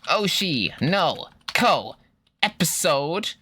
Oshi no Ko episode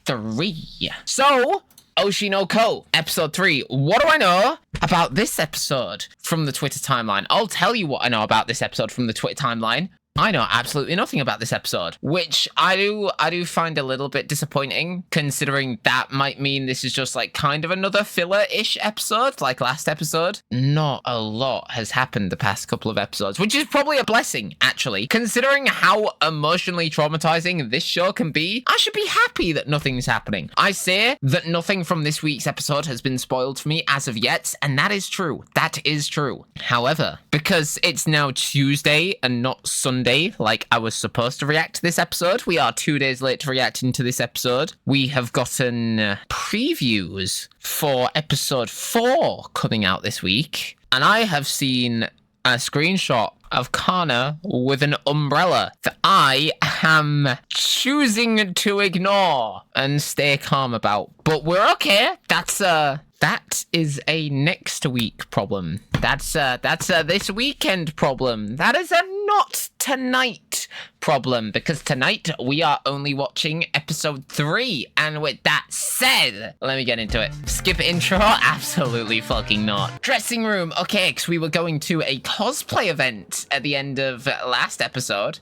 3. So, Oshi no Ko episode 3. What do I know about this episode from the Twitter timeline? I'll tell you what I know about this episode from the Twitter timeline. I know absolutely nothing about this episode, which I do find a little bit disappointing, considering that might mean this is just like kind of another filler-ish episode, like last episode. Not a lot has happened the past couple of episodes, which is probably a blessing, actually. Considering how emotionally traumatizing this show can be, I should be happy that nothing's happening. I say that nothing from this week's episode has been spoiled for me as of yet, and that is true. That is true. However, because it's now Tuesday and not Sunday, like I was supposed to react to this episode. We are 2 days late to reacting to this episode. We have gotten previews for episode 4 coming out this week. And I have seen a screenshot of KANA with an umbrella that I am choosing to ignore and stay calm about. But we're okay. That is a next week problem. That's a this weekend problem. That is a not tonight problem, because tonight we are only watching episode 3. And with that said, let me get into it. Skip intro? Absolutely fucking not. Dressing room. Okay, because we were going to a cosplay event at the end of last episode.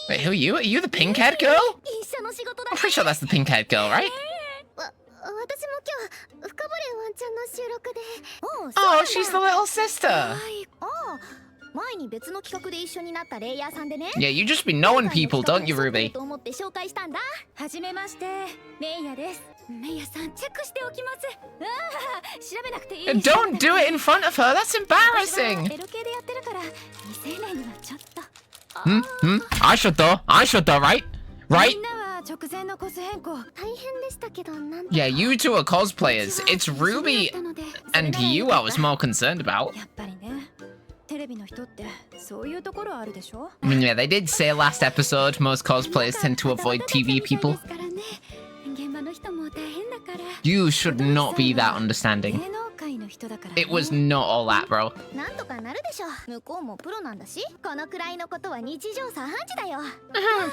Wait, who are you? Are you the pink-haired girl? I'm pretty sure that's the pink-haired girl, right? Oh, she's the little sister. Yeah, you just be knowing people, don't you, Ruby? Don't do it in front of her, that's embarrassing. I should though, right? Right? Yeah, you two are cosplayers. It's Ruby and you I was more concerned about. I mean, yeah, they did say last episode most cosplayers tend to avoid TV people. You should not be that understanding. It was not all that, bro.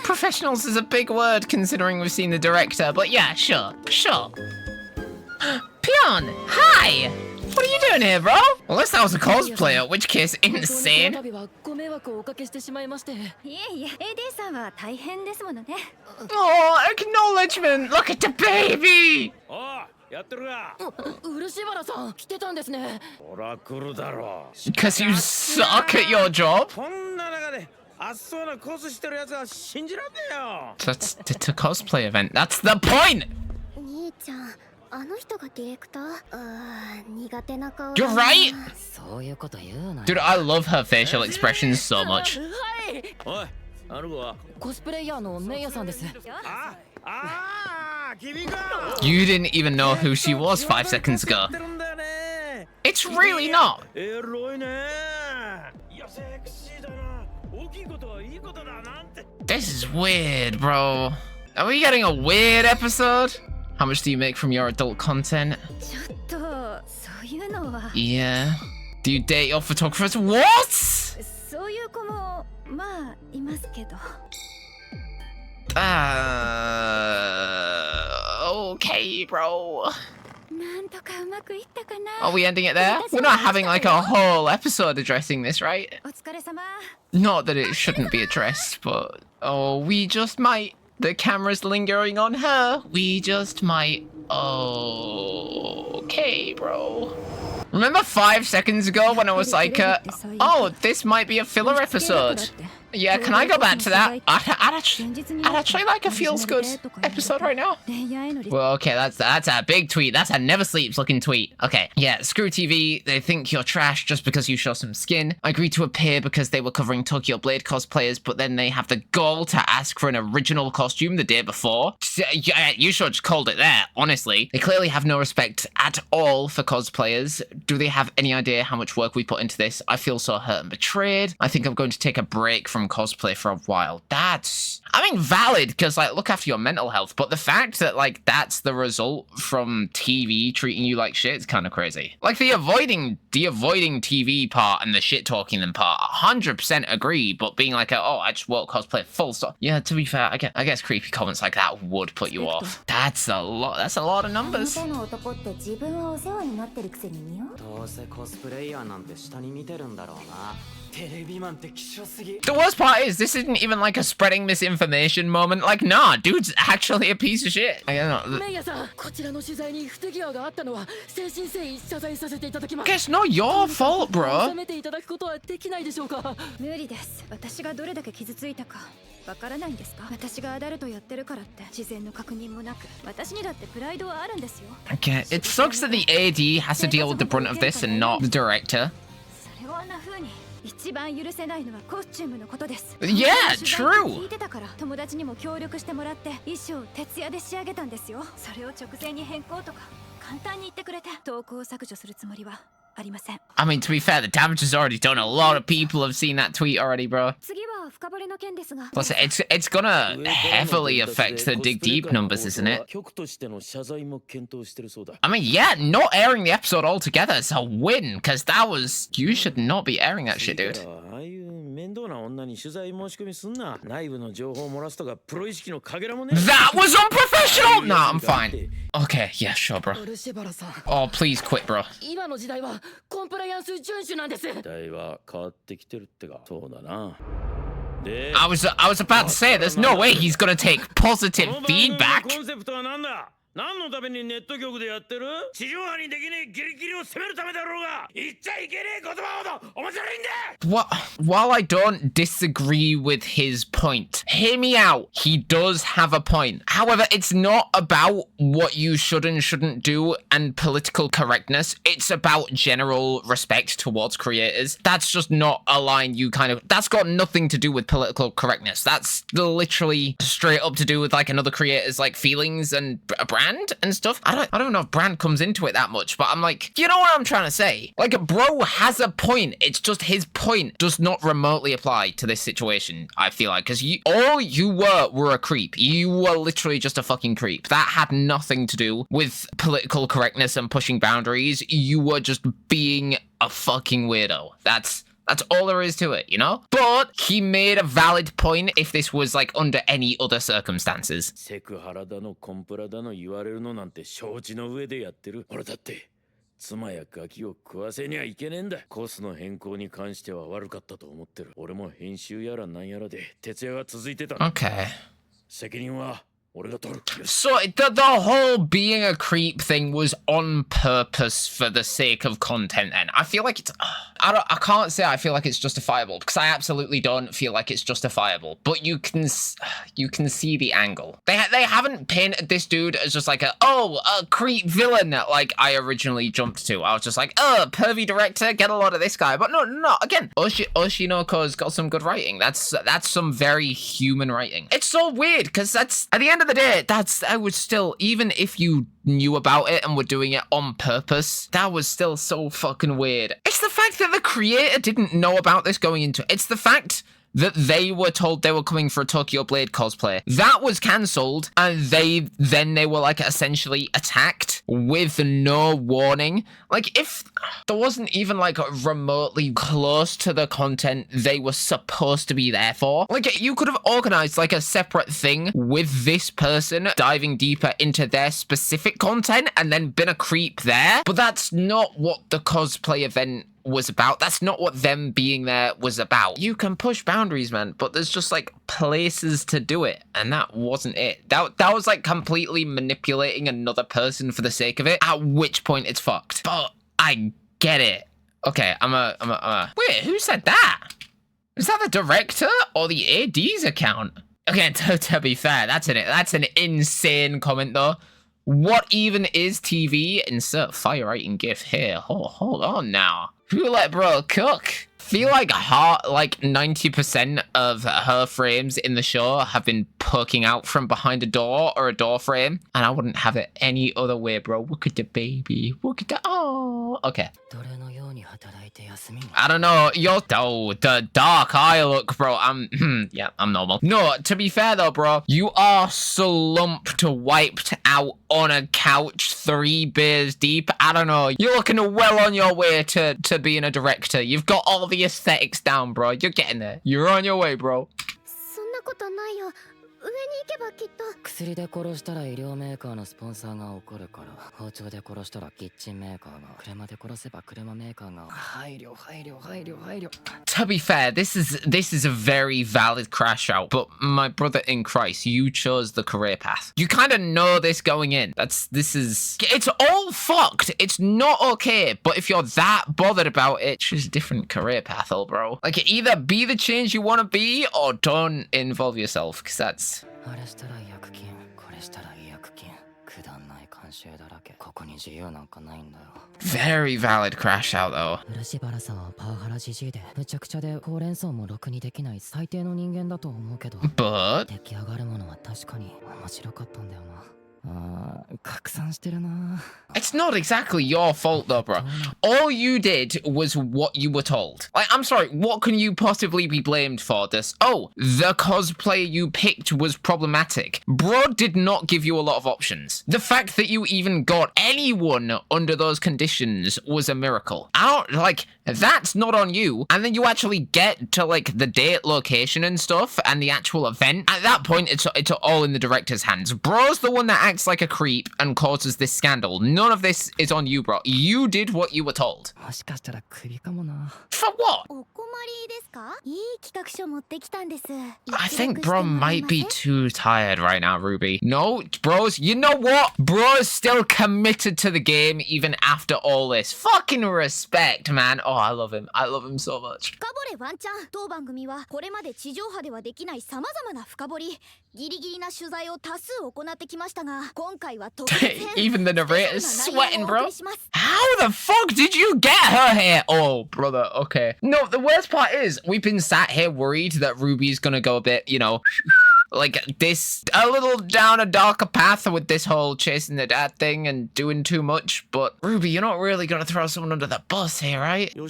Professionals is a big word considering we've seen the director, but yeah, sure. Pion, hi! What are you doing here, bro? Unless that was a cosplayer, in which case, insane. Oh, acknowledgement! Look at the baby! Because you suck at your job? That's a cosplay event. That's the point! You're right! Dude, I love her facial expressions so much. You didn't even know who she was 5 seconds ago. It's really not. This is weird, bro. Are we getting a weird episode? How much do you make from your adult content? Yeah. Do you date your photographers? What? Okay, bro. Are we ending it there? We're not having like a whole episode addressing this, right? Not that it shouldn't be addressed, but oh, we just might. The camera's lingering on her. We just might. Okay, bro. Remember 5 seconds ago when I was like, oh, this might be a filler episode? Yeah, can I go back to that? I'd actually like a feels good episode right now. Well, okay, that's a big tweet. That's a never sleeps looking tweet. Okay, yeah, screw TV. They think you're trash just because you show some skin. I agreed to appear because they were covering Tokyo Blade cosplayers, but then they have the gall to ask for an original costume the day before. Yeah, you should have just called it there, honestly. They clearly have no respect at all for cosplayers. Do they have any idea how much work we put into this? I feel so hurt and betrayed. I think I'm going to take a break from from cosplay for a while. That's, I mean, valid, because, like, look after your mental health. But the fact that, like, that's the result from TV treating you like shit is kind of crazy. Like, the avoiding TV part and the shit talking them part, 100% agree. But being like, oh, I just won't cosplay full stop. Yeah, to be fair, I guess creepy comments like that would put you off. That's a lot. That's a lot of numbers. The worst part is, this isn't even like a spreading misinformation moment. Like, nah, dude's actually a piece of shit. I don't know. Guess not your fault, bro. Okay, it sucks that the AD has to deal with the brunt of this and not the director. Yeah, true. I mean, to be fair, the damage is already done. A lot of people have seen that tweet already, bro. Plus, it's gonna heavily affect the Dig Deep numbers, isn't it? I mean, yeah, not airing the episode altogether is a win, because that was... You should not be airing that shit, dude. That was unprofessional! Nah, I'm fine. Okay, yeah, sure, bro. Oh, please quit, bro. I was about to say, there's no way he's gonna take positive feedback. What? While I don't disagree with his point, hear me out. He does have a point. However, it's not about what you should and shouldn't do and political correctness. It's about general respect towards creators. That's just not a line you kind of... That's got nothing to do with political correctness. That's literally straight up to do with like another creator's like feelings and a brand and stuff. I don't know if brand comes into it that much, but I'm like, you know what I'm trying to say? Like, bro has a point. It's just his point does not remotely apply to this situation, I feel like, because all you were a creep. You were literally just a fucking creep. That had nothing to do with political correctness and pushing boundaries. You were just being a fucking weirdo. That's all there is to it, you know? But he made a valid point if this was like under any other circumstances. Okay. So the whole being a creep thing was on purpose for the sake of content then. I feel like it's... I can't say I feel like it's justifiable, because I absolutely don't feel like it's justifiable. But you can see the angle. They haven't painted this dude as just like a creep villain that like I originally jumped to. I was just like, pervy director, get a lot of this guy. But no, again, Oshinoko's got some good writing. That's some very human writing. It's so weird, because that's... At the end of the day, I would still, even if you knew about it and were doing it on purpose, that was still so fucking weird. It's the fact that the creator didn't know about this going into it. It's the fact that they were told they were coming for a Tokyo Blade cosplay. That was cancelled, and they were like essentially attacked with no warning. Like, if there wasn't even like remotely close to the content they were supposed to be there for, like, you could have organized like a separate thing with this person diving deeper into their specific content and then been a creep there. But that's not what the cosplay event was about. That's not what them being there was about. You can push boundaries, man, but there's just like places to do it, and that wasn't it. That was like completely manipulating another person for the sake of it, at which point it's fucked. But I get it. Okay, wait, who said that? Is that the director or the AD's account? Okay, to be fair, that's an insane comment though. What even is TV? Insert fire rating gif here. Hold on now. Who let bro cook? Feel like 90% of her frames in the show have been poking out from behind a door or a door frame, and I wouldn't have it any other way, bro. Look at the baby. Look at the... Oh, okay. I don't know. You're the dark eye look, bro. Yeah, I'm normal. No, to be fair though, bro, you are slumped, wiped out on a couch, 3 beers deep. I don't know. You're looking well on your way to being a director. You've got all the aesthetics down, bro. You're getting there. You're on your way, bro. 上に行けばきっと薬で殺したら医療メーカーのスポンサーが怒るから包丁で殺したらキッチンメーカーが車で殺せば車メーカーが配慮 To be fair, this is a very valid crash out, but my brother in Christ, you chose the career path. You kind of know this going in. It's all fucked. It's not okay, but if you're that bothered about it, choose a different career path, old bro. Like, either be the change you want to be or don't involve yourself, because that's very valid crash out though. But it's not exactly your fault though, bro. All you did was what you were told. Like, I'm sorry, what can you possibly be blamed for this? Oh, the cosplayer you picked was problematic. Bro did not give you a lot of options. The fact that you even got anyone under those conditions was a miracle. That's not on you. And then you actually get to, like, the date, location and stuff, and the actual event. At that point, it's all in the director's hands. Bro's the one that acts like a creep and causes this scandal. None of this is on you, bro. You did what you were told. For what? I think bro might be too tired right now, Ruby. No, bros, you know what? Bro's still committed to the game even after all this. Fucking respect, man. Oh, I love him. I love him so much. Even the narrator's sweating, bro. How the fuck did you get her here? Oh, brother, okay. No, the worst part is we've been sat here worried that Ruby's gonna go a bit, you know, like this, a little down a darker path with this whole chasing the dad thing and doing too much. But Ruby, you're not really gonna throw someone under the bus here, right? Again,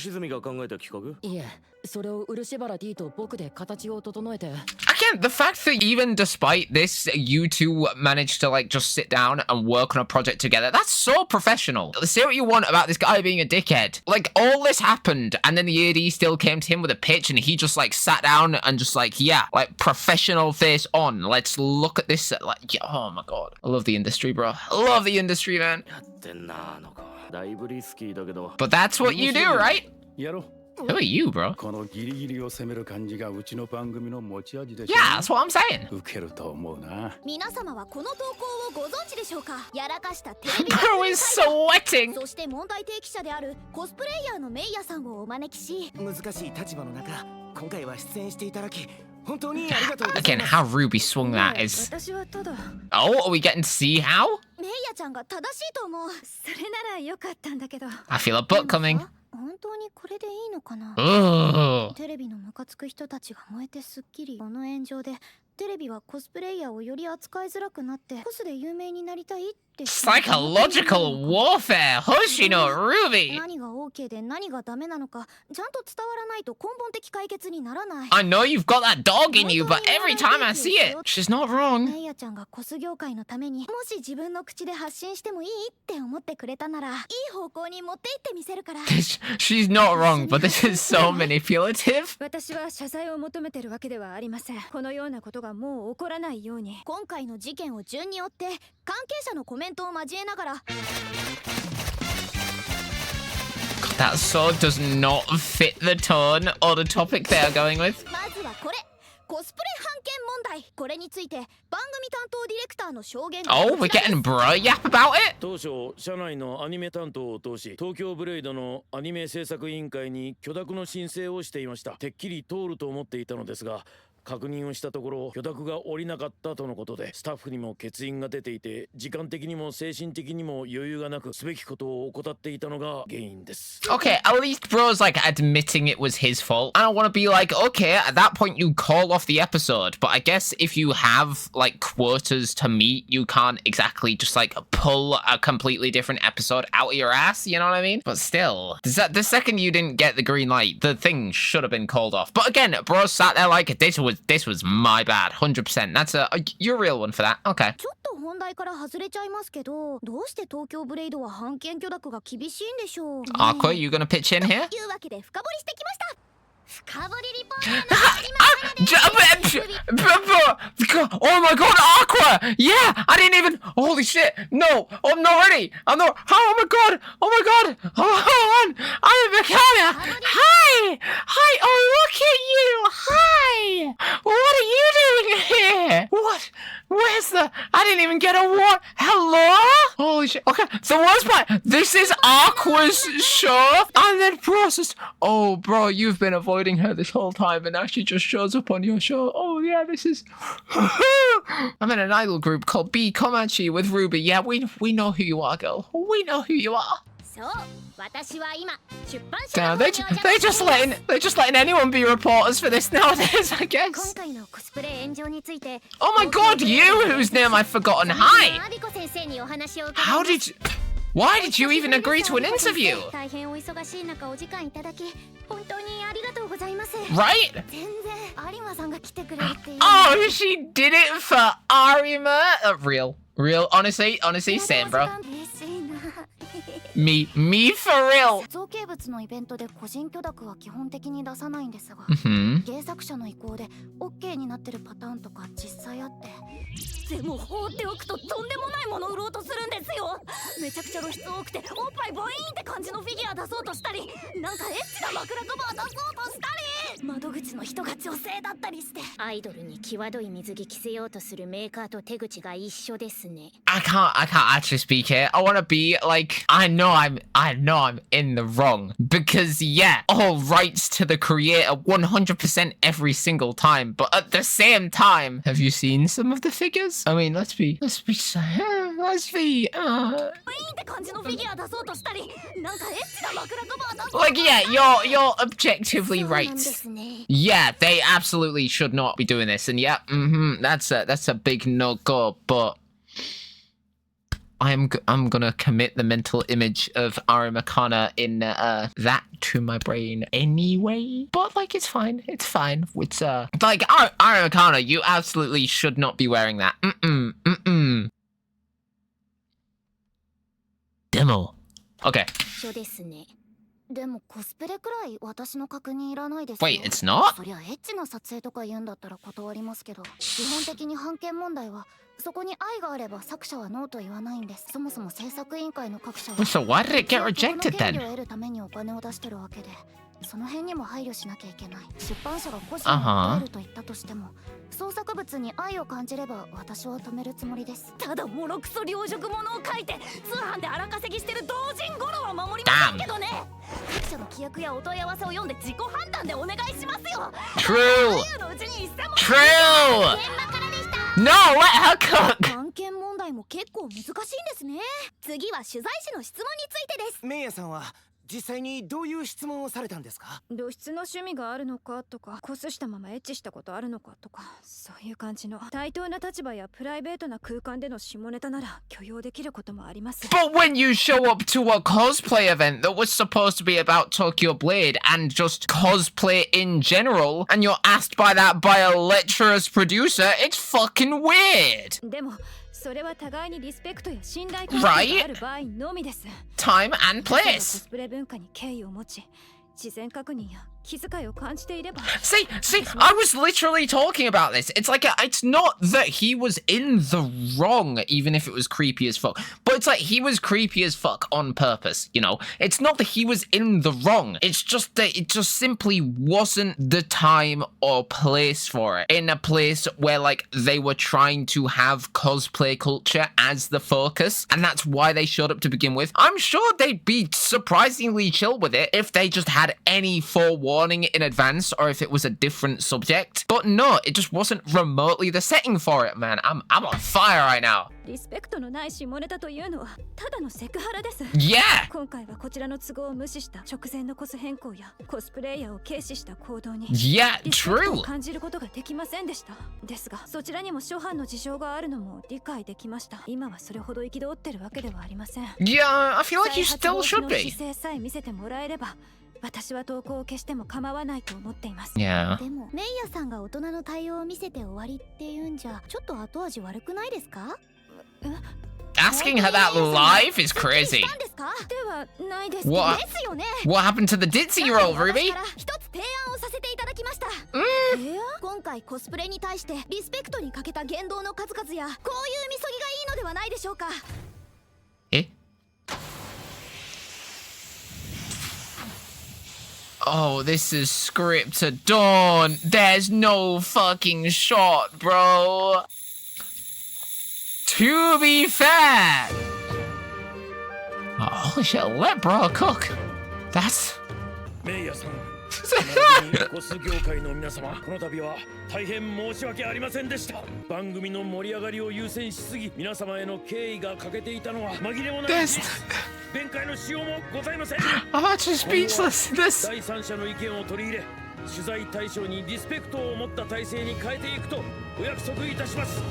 the fact that even despite this, you two managed to, like, just sit down and work on a project together, that's so professional. Say what you want about this guy being a dickhead. Like, all this happened, and then the AD still came to him with a pitch, and he just, like, sat down and just, like, yeah, like, professional face on. Let's look at this, like, yeah, oh my god. I love the industry, bro. I love the industry, man. But that's what you do, right? Who are you, bro? Yeah, that's what I'm saying. Bro is sweating. Again, how Ruby swung that is... Oh, are we getting to see how? I feel a butt coming. Ugh. テレビはコスプレイヤーをより扱いづらくなってコスで有名になりたいって Psychological warfare, Oshi no Ruby. 何が OK で何がダメなのかちゃんと伝わらないと根本的解決にならない I know you've got that dog in you, but every time I see it, she's not wrong. メイヤちゃんがコス業界のためにもし自分の口で発信してもいいって思ってくれたならいい方向に持って行ってみせるから She's not wrong, but this is so manipulative. 私は謝罪を求めてるわけではありませんこのようなことがもう起こらないように今回の事件を順に追って関係者のコメントを交えながら That sword does not fit the tone or the topic they are going with. まずはこれコスプレ判件問題これについて番組担当ディレクターの証言 Oh, we're getting bro yap about it? 当初社内のアニメ担当を通し東京ブレイドのアニメ制作委員会に許諾の申請をしていましたてっきり通ると思っていたのですが確認をしたところ許諾が下りなかったとのことで、スタッフにも欠員が出ていて、時間的にも精神的にも余裕がなく、すべきことを怠っていたのが原因です。Okay, at least bro's like admitting it was his fault. I don't want to be like, okay, at that point you call off the episode, but I guess if you have like quotas to meet, you can't exactly just like pull a completely different episode out of your ass, you know what I mean? But still, the second you didn't get the green light, the thing should have been called off. But again, bro sat there like, this was my bad, 100%. That's you're a real one for that. Okay. ちょっと本題から外れちゃいますけど、どうして東京ブレイドは版権許諾が厳しいんでしょう。Aqua, you gonna pitch in here? というわけで深掘りしてきました。深掘りリポートの Oh my god, Aqua! Yeah, I didn't even. Holy shit! No, I'm not ready. I'm not. Oh my god! Oh my god! Hold on! I'm Makana. Hi, hi. Oh, look at you. Hi. What are you doing here? What? Where's the? I didn't even get a what? Hello? Holy shit! Okay, the worst part. This is Aqua's show, and then processed. Oh, bro, you've been avoiding her this whole time, and now she just shows up on your show. Oh yeah, this is. I'm in an idol group called B Komachi with Ruby. Yeah, we know who you are, girl. We know who you are. そう私は今出版社 Damn, の方にお邪魔して they're just letting anyone be reporters for this nowadays, I 今 guess. 回のコスプレ炎上について Oh my god, you, whose name I've forgotten. Hi. アビコ先生にお話を伺い How ます did you? Why did you even agree to an interview? 大変お忙しい中お時間いただき本当にありがとうございます Right? 全然有馬さんが来てくれるっていう Oh, she did it for Arima. Real, honestly, same, bro. 嬉しいな Me for real. 造形物のイベントで個人許諾は基本的に出さないんですが Hmm. 原作者の意向で OK になってるパターンとか実際あってでも放っておくととんでもないもの売ろうとするんですよめちゃくちゃ露出多くておっぱいボイーンって感じのフィギュア出そうとしたりなんかエッチな枕カバー出そうとしたり窓口の人が女性だったりしてアイドルに際どい水着着せようとするメーカーと手口が一緒ですね I can't actually speak here. I want to be like, I know I'm in the wrong because yeah, all rights to the creator 100% every single time. But at the same time, have you seen some of the figures? I mean, let's be. ボイーンって感じのフィギュア出そうとしたりなんかエッチな枕カバー出そうと Like, yeah, you're objectively そうなん right. ですね Yeah, they absolutely should not be doing this, and yeah, that's a big no go. But I'm gonna commit the mental image of Arimakana in that to my brain anyway. But like, it's fine. It's like Arimakana, you absolutely should not be wearing that. Demo. Okay. 一緒ですねでもコスプレくらい私の確認いらないですよ Wait, it's not? そりゃエッチな撮影とか言うんだったら断りますけど基本的に版権問題はそこに愛があれば作者はノーと言わないんですそもそも制作委員会の各社は So why did it get この rejected 権利を then? 得るためにお金を出してるわけでその辺にも配慮しなきゃいけない出版社が個人を訴えると言ったとしても創作物に愛を感じれば私は止めるつもりですただモロクソ両辱者を書いて通販で荒稼ぎしてる同人ゴロは守りませんけどね各社の規約やお問い合わせを読んで自己判断でお願いしますよ True. 左右のうちに1000も True. 現場からでした No, let her cook. 版権問題も結構難しいんですね次は取材誌の質問についてですメイヤさんは実際にどういう質問をされたんですか露出の趣味があるのかとかコスしたままエッチしたことあるのかとかそういう感じの対等な立場やプライベートな空間での下ネタなら許容できることもあります But when you show up to a cosplay event that was supposed to be about Tokyo Blade and just cosplay in general, and you're asked by a lecherous producer, it's fucking weird. でもそれは互いにリスペクトや信頼関係がある場合のみです Time and コ place. スプレ文化に敬意を持ち自然確認や気遣いを感じていれば See, I was literally talking about this. It's like, it's not that he was in the wrong, even if it was creepy as fuck. But it's like, he was creepy as fuck on purpose, you know? It's not that he was in the wrong. It's just that it just simply wasn't the time or place for it. In a place where, like, they were trying to have cosplay culture as the focus. And that's why they showed up to begin with. I'm sure they'd be surprisingly chill with it if they just had any forewarning warning in advance or if it was a different subject. But no, it just wasn't remotely the setting for it, man. I'm on fire right now. リスペクトのない下ネタというのはただのセクハラです。 Yeah! 今回はこちらの都合を無視した直前のコス変更やコスプレイヤーを軽視した行動に Yeah, リスペクトを true. 感じることができませんでした。ですがそちらにも諸般の事情があるのも理解できました。今はそれほど憤ってるわけではありません。 Yeah, I feel like you still should 再 be. 発防止の姿勢さえ見せてもらえれば私は投稿を消しても構わないと思っています。 Yeah. でもメイヤさんが大人の対応を見せて終わりっていうんじゃちょっと後味悪くないですか？ Asking her that live is crazy. したんですか？ではないです。 What? ですよね。 What happened to the ditzy roll, 私 Ruby? から一つ提案をさせていただきました。今回コスプレに対してリスペクトに欠けた言動の数々やこういうみそぎがいいのではないでしょうか。 Eh? Oh, this is scripted. Dawn, there's no fucking shot, bro. To be fair. Oh, holy shit, let bro cook. That's... メイヤさんコス業界の皆様、この度は大変申し訳ありませんでした。番組の盛り上がりを優先しすぎ、皆様への敬意が欠けていたのは紛れもないです。弁解のしようもございません。 I'm actually speechless. This... 第三者の意見を取り入れ、取材対象にリスペクトを持った体制に変えていくとお約束いたします。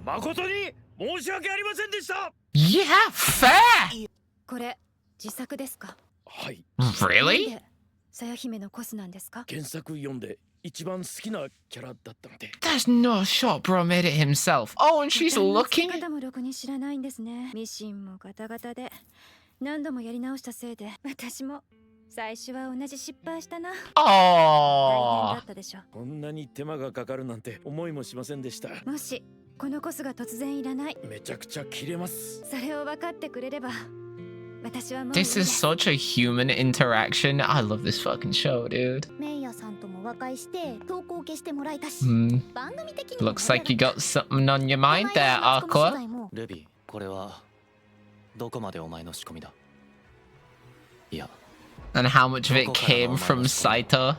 誠に申し訳ありませんでした。 Yeah, fair. これ自作ですか？はい。Really? さや姫のコスなんですか？原作読んで一番好きなキャラだったので。 There's no shot, bro made it himself. Oh, and she's looking... 方もろくに知らないんですね。ミシンもガタガタで何度もやり直したせいで私も最初は同じ失敗したな。大変 Oh. だったでしょ。こんなに手間がかかるなんて思いもしませんでした。もしこのコスが突然いらない、めちゃくちゃ切れます。それを分かってくれれば私はもう This is such a human interaction. I love this fucking show, dude. メイヤさんとも和解して投稿を消してもらえたし、 番組的にも Looks like you got something on your mind there, この取 Aqua. 材もルビー、これはどこまでお前の仕込みだ？いや、 And how much of it came from Saito?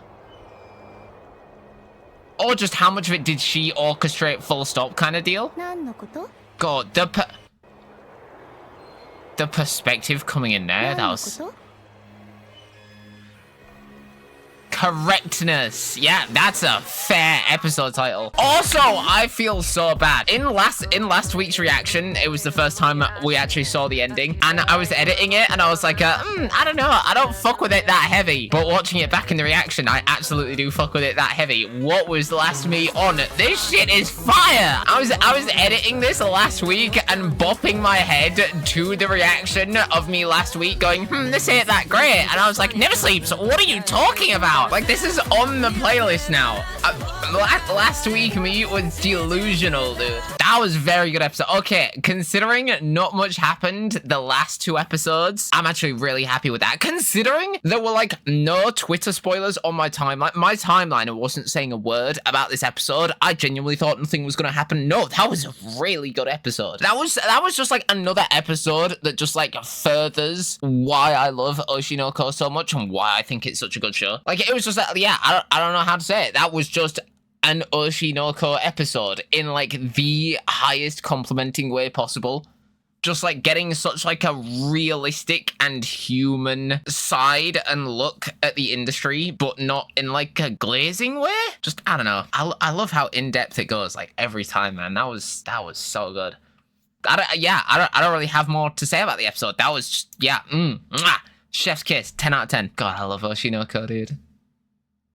Or just how much of it did she orchestrate full stop kind of deal? 何のこと？ God, the perspective coming in there, 何 that の was こと？ correctness. Yeah, that's a fair episode title. Also, I feel so bad. In last week's reaction, it was the first time we actually saw the ending, and I was editing it, and I was like, I don't know, I don't fuck with it that heavy. But watching it back in the reaction, I absolutely do fuck with it that heavy. What was last me on? This shit is fire. I was editing this last week and bopping my head to the reaction of me last week, going, this ain't that great, and I was like, Never Sleeps, what are you talking about? Like, this is on the playlist now. Last week, me was delusional, dude. That was a very good episode. Okay, considering not much happened the last two episodes, I'm actually really happy with that. Considering there were, like, no Twitter spoilers on my timeline. My timeline wasn't saying a word about this episode. I genuinely thought nothing was going to happen. No, that was a really good episode. That was just, like, another episode that just, like, furthers why I love Oshinoko so much and why I think it's such a good show. Like, it was just like, yeah, I don't know how to say it. That was just an Oshinoko episode in like the highest complimenting way possible. Just like getting such like a realistic and human side and look at the industry, but not in like a glazing way. Just, I don't know. I love how in-depth it goes like every time, man. That was so good. I don't really have more to say about the episode. That was just, yeah, chef's kiss, 10 out of 10. God, I love Oshinoko, dude.